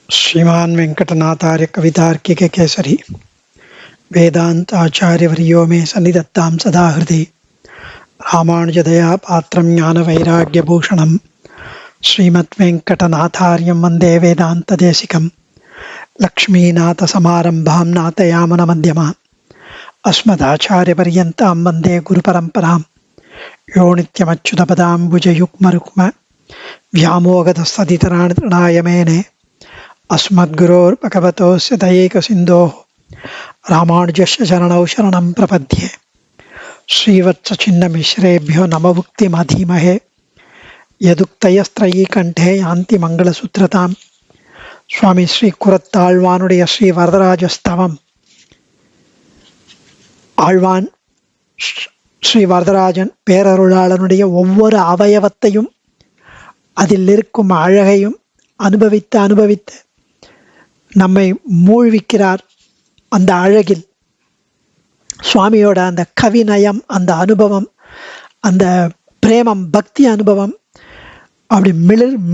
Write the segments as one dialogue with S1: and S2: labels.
S1: श्रीमान् वेंकटनाथार्य कवितार्किक केसरी वेदांत आचार्यवर्यो मे सन्निधत्तां सदा हृदि रामानुजदया पात्रं ज्ञानवैराग्यभूषणं श्रीमद्वेंकटनाथार्यं वन्दे वेदान्तदेशिकं लक्ष्मीनाथसमारम्भां नाथयामुनमध्यमाम् अस्मदाचार्यपर्यन्तां वन्दे गुरुपरम्परां यो नित्यमच्युतपदाम्बुजयुग्मरुक्म व्यामोगतस्तदितराणि तृणाय मेने अस्मद्गुरोर्भगवतोस्य दयैकसिन्धोः रामानुजस्य चरणौ शरणं प्रपद्ये। श्रीवत्सचिन्नमिश्रेभ्यो नमोक्तिमधीमहे यदुक्तयस्त्रयी कंठे यान्ति मंगलसूत्रतां स्वामी श्री कुरत्ताழ்வானுடைய ஸ்ரீ வரதராஜஸ்தவம். ஆழ்வான் ஸ்ரீ வரதராஜன் பேரருளாளனுடைய ஒவ்வொரு அவயவத்தையும் அதில் இருக்கும் அழகையும் அனுபவித்து நம்மை மூழ்விக்கிறார். அந்த அழகில் சுவாமியோட அந்த கவிநயம், அந்த அனுபவம், அந்த பிரேமம், பக்தி அனுபவம் அப்படி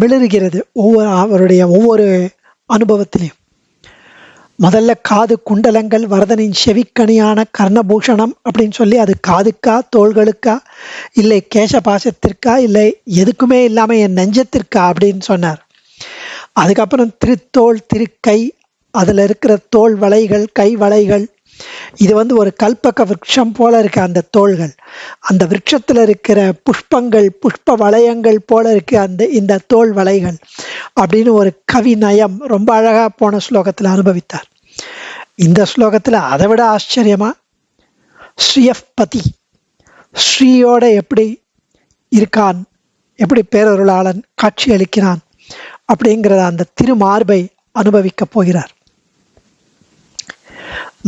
S1: மிளறுகிறது அவருடைய ஒவ்வொரு அனுபவத்திலையும். முதல்ல காது குண்டலங்கள் வரதனின் செவிக்கணியான கர்ணபூஷணம் அப்படின்னு சொல்லி, அது காதுக்கா, தோள்களுக்கா, இல்லை கேசபாசத்திற்கா, இல்லை எதுக்குமே இல்லாமல் என் நெஞ்சத்திற்கா அப்படின்னு சொன்னார். அதுக்கப்புறம் திருத்தோள், திருக்கை, அதில் இருக்கிற தோல் வளைகள், கை வளைகள், இது ஒரு கல்பக விருட்சம் போல இருக்கு. அந்த தோள்கள், அந்த விருட்சத்தில் இருக்கிற புஷ்பங்கள், புஷ்ப வளையங்கள் போல இருக்கு இந்த தோல் வளைகள் அப்படின்னு ஒரு கவி நயம் ரொம்ப அழகா போன ஸ்லோகத்தில் அனுபவித்தார். இந்த ஸ்லோகத்தில் அதை விட ஆச்சரியமா ஸ்ரீயப்பதி, ஸ்ரீயோட எப்படி இருக்கான், எப்படி பேரருளாளன் காட்சி அளிக்கிறான் அப்படிங்கிறத அந்த திருமார்பை அனுபவிக்க போகிறார்.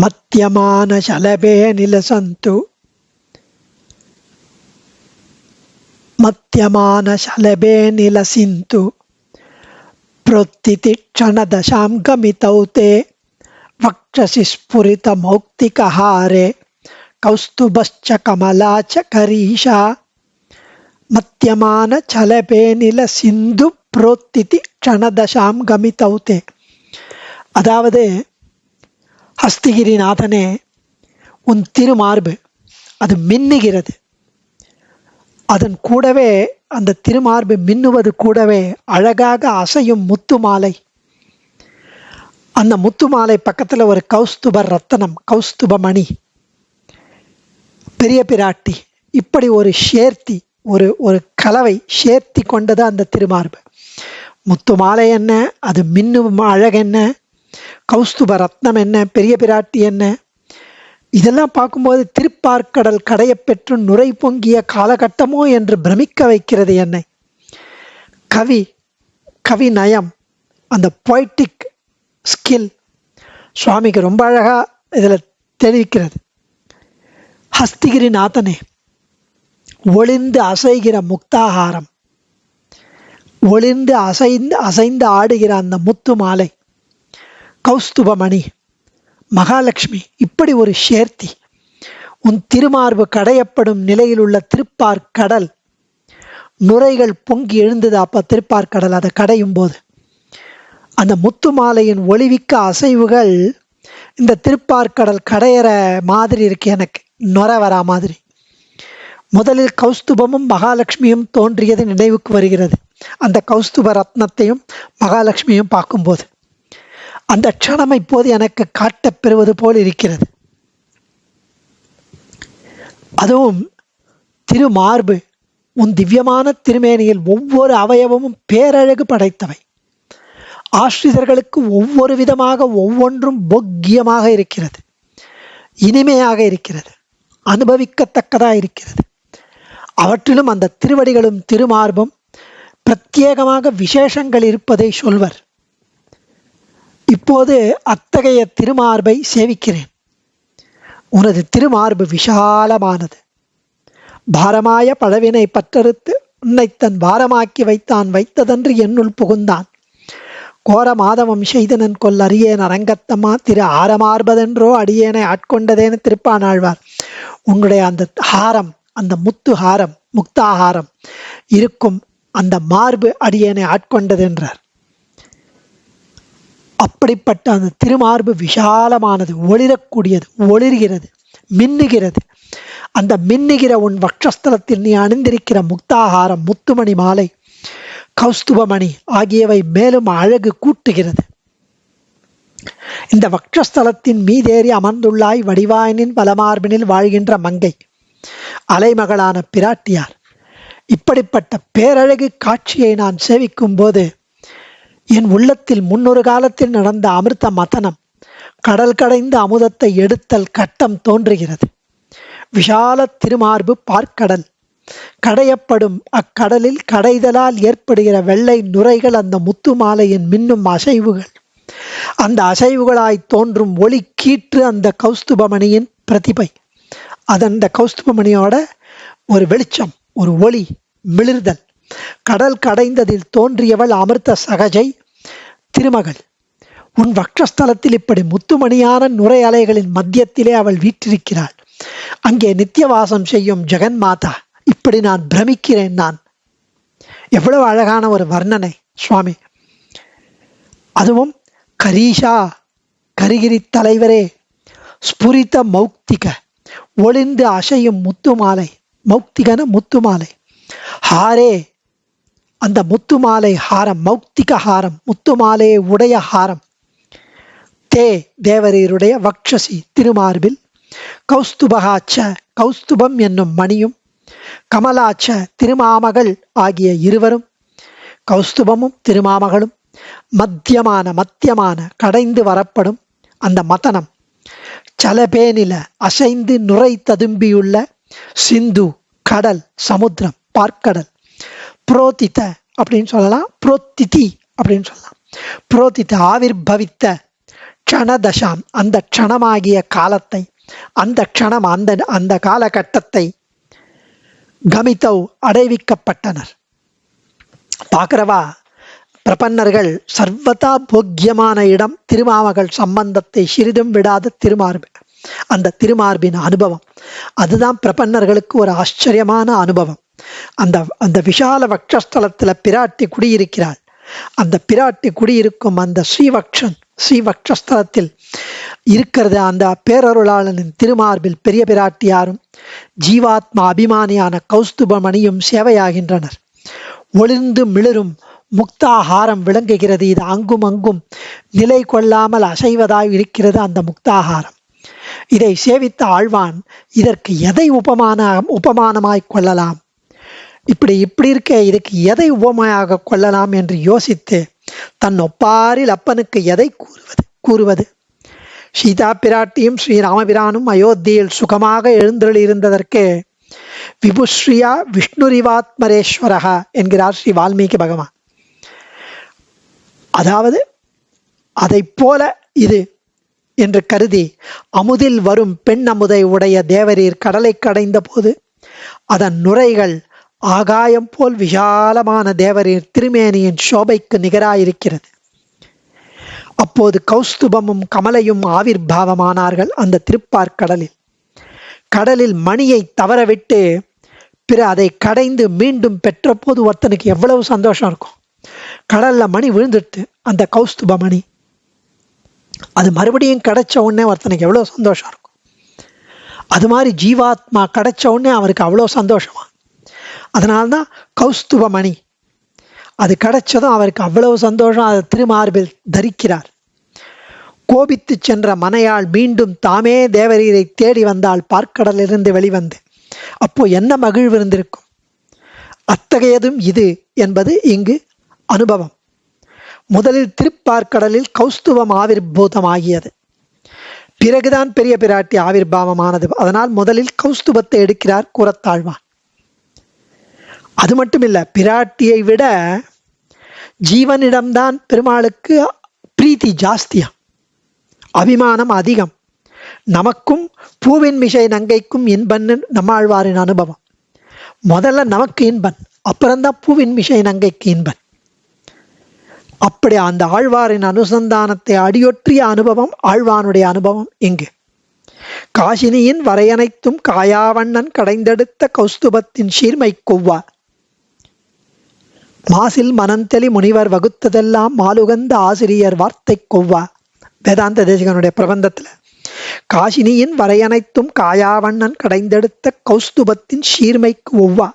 S1: மத்தியமான சலபே நிலசந்து, மத்தியமான சலபே நிலசிந்து ப்ரோத்திதி க்ஷணதசாம் கமிதௌதே வக்ஷசி ஸ்புரித மௌக்திகஹாரே கௌஸ்துபஸ்ச கமலாச்ச கரீஷா. மத்தியமான சலபே நிலசிந்து ப்ரோத்திதி க்ஷணதசாம் கமிதௌதே, அதாவது ஹஸ்திகிரிநாதனே, உன் திருமார்பு அது மின்னுகிறது. அதன் கூடவே, அந்த திருமார்பு மின்னுவது கூடவே அழகாக அசையும் முத்து மாலை. அந்த முத்து மாலை பக்கத்தில் ஒரு கௌஸ்துப ரத்தனம், கௌஸ்துப மணி, பெரிய பிராட்டி, இப்படி ஒரு சேர்த்தி, ஒரு கலவை சேர்த்தி கொண்டது அந்த திருமார்பு. முத்து மாலை என்ன, அது மின்னும் அழகு என்ன, கௌஸ்துப ரத்னம் என்ன, பெரிய பிராட்டி என்ன, இதெல்லாம் பார்க்கும்போது திருப்பார்க்கடல் கடைய பெற்று நுரை பொங்கிய காலகட்டமோ என்று பிரமிக்க வைக்கிறது என்னை. கவி நயம், அந்த பொய்டிக் ஸ்கில் சுவாமிக்கு ரொம்ப அழகா இதில் தெரிவிக்கிறது. ஹஸ்திகிரிநாதனே, ஒளிந்து அசைகிற முக்தாகாரம், ஒளிந்து அசைந்து ஆடுகிற அந்த முத்து மாலை, கௌஸ்துபமணி, மகாலட்சுமி, இப்படி ஒரு சேர்த்தி உன் திருமார்பு கடையப்படும் நிலையில் உள்ள திருப்பார்க்கடல், நுரைகள் பொங்கி எழுந்தது. அப்ப திருப்பார்க்கடல் அதை கடையும் போது அந்த முத்து மாலையின் ஒளிவிக்க அசைவுகள் இந்த திருப்பார்க்கடல் கடையிற மாதிரி இருக்கு, எனக்கு நுர வரா மாதிரி. முதலில் கௌஸ்துபமும் மகாலட்சுமியும் தோன்றியது நினைவுக்கு வருகிறது. அந்த கௌஸ்துப ரத்னத்தையும் மகாலட்சுமியும் பார்க்கும்போது அந்த க்ஷணம் இப்போது எனக்கு காட்டப் பெறுவது போல் இருக்கிறது. அதுவும் திருமார்பு, உன் திவ்யமான திருமேனியில் ஒவ்வொரு அவயவமும் பேரழகு படைத்தவை. ஆஸ்ரிதர்களுக்கு ஒவ்வொரு விதமாக ஒவ்வொன்றும் போக்கியமாக இருக்கிறது, இனிமையாக இருக்கிறது, அனுபவிக்கத்தக்கதாக இருக்கிறது. அவற்றிலும் அந்த திருவடிகளும் திருமார்பும் பிரத்யேகமாக விசேஷங்கள் இருப்பதை சொல்வர். இப்போது அத்தகைய திருமார்பை சேவிக்கிறேன். உனது திருமார்பு விஷாலமானது. பாரமாய பழவினை பற்றறுத்து உன்னை தன் பாரமாக்கி வைத்ததன்று என்னுள் புகுந்தான். கோர மாதவம் செய்தனன் கொல் அரியேன் அரங்கத்தம்மா திரு ஆரமார்பதென்றோ அடியேனை ஆட்கொண்டதேன்னு திருப்பானாழ்வார். உன்னுடைய அந்த ஹாரம், அந்த முத்து ஹாரம், முக்தாஹாரம் இருக்கும் அந்த மார்பு அடியேனை ஆட்கொண்டது என்றார். அப்படிப்பட்ட அந்த திருமார்பு விஷாலமானது, ஒளிரக்கூடியது, ஒளிர்கிறது, மின்னுகிறது. அந்த மின்னுகிற உன் வக்ஷஸ்தலத்தில் நீ அணிந்திருக்கிற முக்தாகாரம், முத்துமணி மாலை, கௌஸ்துபமணி ஆகியவை மேலும் அழகு கூட்டுகிறது. இந்த வக்ஷஸ்தலத்தின் மீதேறி அமர்ந்துள்ளாய் வடிவாயனின் வலமார்பினில் வாழ்கின்ற மங்கை, அலைமகளான பிராட்டியார். இப்படிப்பட்ட பேரழகு காட்சியை நான் சேவிக்கும் போது என் உள்ளத்தில் முன்னொரு காலத்தில் நடந்த அமிர்த மதனம், கடல் கடைந்த அமுதத்தை எடுத்தல் கட்டம் தோன்றுகிறது. விஷால திருமார்பு பார்க்கடல், கடையப்படும் அக்கடலில் கடைதலால் ஏற்படுகிற வெள்ளை நுரைகள் அந்த முத்து மாலையின் மின்னும் அசைவுகள், அந்த அசைவுகளாய் தோன்றும் ஒளி கீற்று அந்த கௌஸ்துபமணியின் பிரதிபை. அந்த கௌஸ்துபமணியோட ஒரு வெளிச்சம், ஒரு ஒளி மிளிர்தல். கடல் கடைந்ததில் தோன்றியவள் அமிர்த சகஜை திருமகள். உன் வக்ஷஸ்தலத்தில் இப்படி முத்துமணியான நுரை அலைகளின் மத்தியத்திலே அவள் வீற்றிருக்கிறாள். அங்கே நித்தியவாசம் செய்யும் ஜெகன்மாதா. இப்படி நான் பிரமிக்கிறேன். நான் எவ்வளவு அழகான ஒரு வர்ணனை சுவாமி. அதுவும் கரீஷா, கரிகிரி தலைவரே, ஸ்புரித மௌக்திக, ஒளிந்து அசையும் முத்துமாலை, மௌக்திகன முத்துமாலை, ஹாரே, அந்த முத்துமாலை ஹாரம், மௌக்திக ஹாரம், முத்துமாலையை உடைய ஹாரம், தே தேவரீருடைய வக்ஷசி திருமார்பில், கௌஸ்துபகாச்ச கௌஸ்துபம் என்னும் மணியும், கமலாச்ச திருமாமகள் ஆகிய இருவரும், கௌஸ்துபமும் திருமாமகளும் மத்தியமான கடைந்து வரப்படும் அந்த மதனம், சலபேனில அசைந்து நுரை ததும்பியுள்ள சிந்து கடல், சமுத்திரம், பார்க்கடல், புரோதித அப்படின்னு சொல்லலாம், புரோத்திதி அப்படின்னு சொல்லலாம். புரோதித ஆவிர்பவித்த க்ஷணதசாம், அந்த க்ஷணமாகிய காலத்தை, அந்த க்ஷணம், அந்த காலகட்டத்தை, கமிதவ் அடைவிக்கப்பட்டனர். பார்க்கிறவா பிரபன்னர்கள் சர்வதா போக்கியமான இடம் திருமாமகள் சம்பந்தத்தை சிறிதும் விடாத திருமார்பு. அந்த திருமார்பின் அனுபவம் அதுதான் பிரபன்னர்களுக்கு ஒரு ஆச்சரியமான அனுபவம். அந்த விஷால வக்ஷஸ்தலத்துல பிராட்டி குடியிருக்கிறாள். அந்த பிராட்டி குடியிருக்கும் அந்த ஸ்ரீவக்ஷஸ்தலத்தில் இருக்கிறது அந்த பேரருளாளனின் திருமார்பில் பெரிய பிராட்டியாரும் ஜீவாத்மா அபிமானியான கௌஸ்துபமணியும் சேவையாகின்றனர். ஒளிர்ந்து மிளிரும் முக்தாகாரம் விளங்குகிறது. இது அங்கும் அங்கும் நிலை கொள்ளாமல் அசைவதாய் இருக்கிறது அந்த முக்தாகாரம். இதை சேவித்த ஆழ்வான் இதற்கு எதை உபமானமாய் கொள்ளலாம், இப்படி இருக்க இதுக்கு எதை உபமையாக கொள்ளலாம் என்று யோசித்து தன் ஒப்பாரில் அப்பனுக்கு எதை கூறுவது. சீதா பிராட்டியும் ஸ்ரீராமபிரானும் அயோத்தியில் சுகமாக எழுந்தருளியிருந்ததற்கு விபுஸ்ரீயா விஷ்ணுரிவாத்மரேஸ்வரகா என்கிறார் ஸ்ரீ வால்மீகி பகவான். அதாவது அதை போல இது என்று கருதி அமுதில் வரும் பெண் அமுதை உடைய தேவரீர் கடலை கடைந்த போது அதன் நுரைகள் ஆகாயம் போல் விஷாலமான தேவரீர் திருமேனியின் சோபைக்கு நிகராயிருக்கிறது. அப்போது கௌஸ்துபமும் கமலையும் ஆவிர்பாவமானார்கள் அந்த திருப்பார்கடலில். கடலில் மணியை தவறவிட்டு பிற அதை கடைந்து மீண்டும் பெற்ற போது ஒருத்தனுக்கு எவ்வளவு சந்தோஷம் இருக்கும். கடல்ல மணி விழுந்துட்டு அந்த கௌஸ்துப மணி அது மறுபடியும் கிடைச்ச உடனே ஒருத்தனுக்கு எவ்வளவு சந்தோஷம் இருக்கும். அது மாதிரி ஜீவாத்மா கிடைச்ச உடனே அவருக்கு அவ்வளோ சந்தோஷமா. அதனால்தான் கௌஸ்துப மணி அது கிடைச்சதும் அவருக்கு அவ்வளவு சந்தோஷம். அதை திருமார்பில் தரிக்கிறார். கோபித்து சென்ற மனையாள் மீண்டும் தாமே தேவரீரை தேடி வந்தால் பார்க்கடலிலிருந்து வெளிவந்து. அப்போ என்ன மகிழ்வு இருந்திருக்கும். அத்தகையதும் இது என்பது இங்கு அனுபவம். முதலில் திருப்பார்க்கடலில் கௌஸ்துபம் ஆவிர்பூதமாகியது. பிறகுதான் பெரிய பிராட்டி ஆவிர்பாவமானது. அதனால் முதலில் கௌஸ்துபத்தை எடுக்கிறார் கூறத்தாழ்வான். அது மட்டுமில்லை, பிராட்டியை விட ஜீவனிடம்தான் பெருமாளுக்கு பிரீத்தி ஜாஸ்தியா, அபிமானம் அதிகம். நமக்கும் பூவின் மிசை நங்கைக்கும் இன்பன்னு நம்மாழ்வாரின் அனுபவம். முதல்ல நமக்கு இன்பன், அப்புறம்தான் பூவின் மிசை நங்கைக்கு இன்பன். அப்படி அந்த ஆழ்வாரின் அனுசந்தானத்தை அடியொற்றிய அனுபவம் ஆழ்வானுடைய அனுபவம் இங்கு. காசினியின் வரையனைத்தும் காயாவண்ணன் கடைந்தெடுத்த கௌஸ்துபத்தின் சீர்மை கொவ்வா. மாசில் மனந்தெளி முனிவர் வகுத்ததெல்லாம் மாலுகந்த ஆசிரியர் வார்த்தை கொவ்வா. வேதாந்த தேசிகனுடைய பிரபந்தத்துல காசினியின் வரையனைத்தும் காயாவண்ணன் கடைந்தெடுத்த கௌஸ்துபத்தின் சீர்மைக்கு ஒவ்வா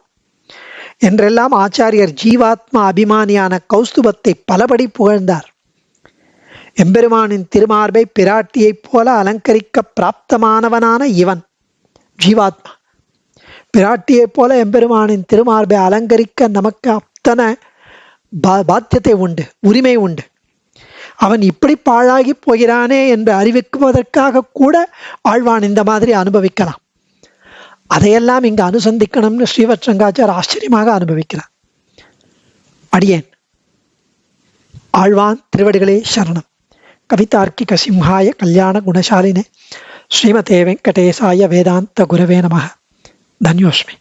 S1: என்றெல்லாம் ஆச்சாரியர் ஜீவாத்மா அபிமானியான கௌஸ்துபத்தை பலபடி புகழ்ந்தார். எம்பெருமானின் திருமார்பை பிராட்டியைப் போல அலங்கரிக்க பிராப்தமானவனான இவன் ஜீவாத்மா. பிராட்டியைப் போல எம்பெருமானின் திருமார்பை அலங்கரிக்க நமக்கு அத்தனை பாத்தியத்தை உண்டு, உரிமை உண்டு. அவன் இப்படி பாழாகி போகிறானே என்று அறிவிக்குவதற்காக கூட ஆழ்வான் இந்த மாதிரி அனுபவிக்கலாம். அதையெல்லாம் இங்கு அனுசந்திக்கணும்னு ஸ்ரீவத் ரங்காச்சார் ஆச்சரியமாக அனுபவிக்கிறார். அடியேன் ஆழ்வான் திருவடிகளே சரணம். கவிதார்க்கிக சிம்ஹாய கல்யாண குணசாலினே ஸ்ரீமதே வெங்கடேசாய வேதாந்த குரவே நமः. தன்யோஸ்மி.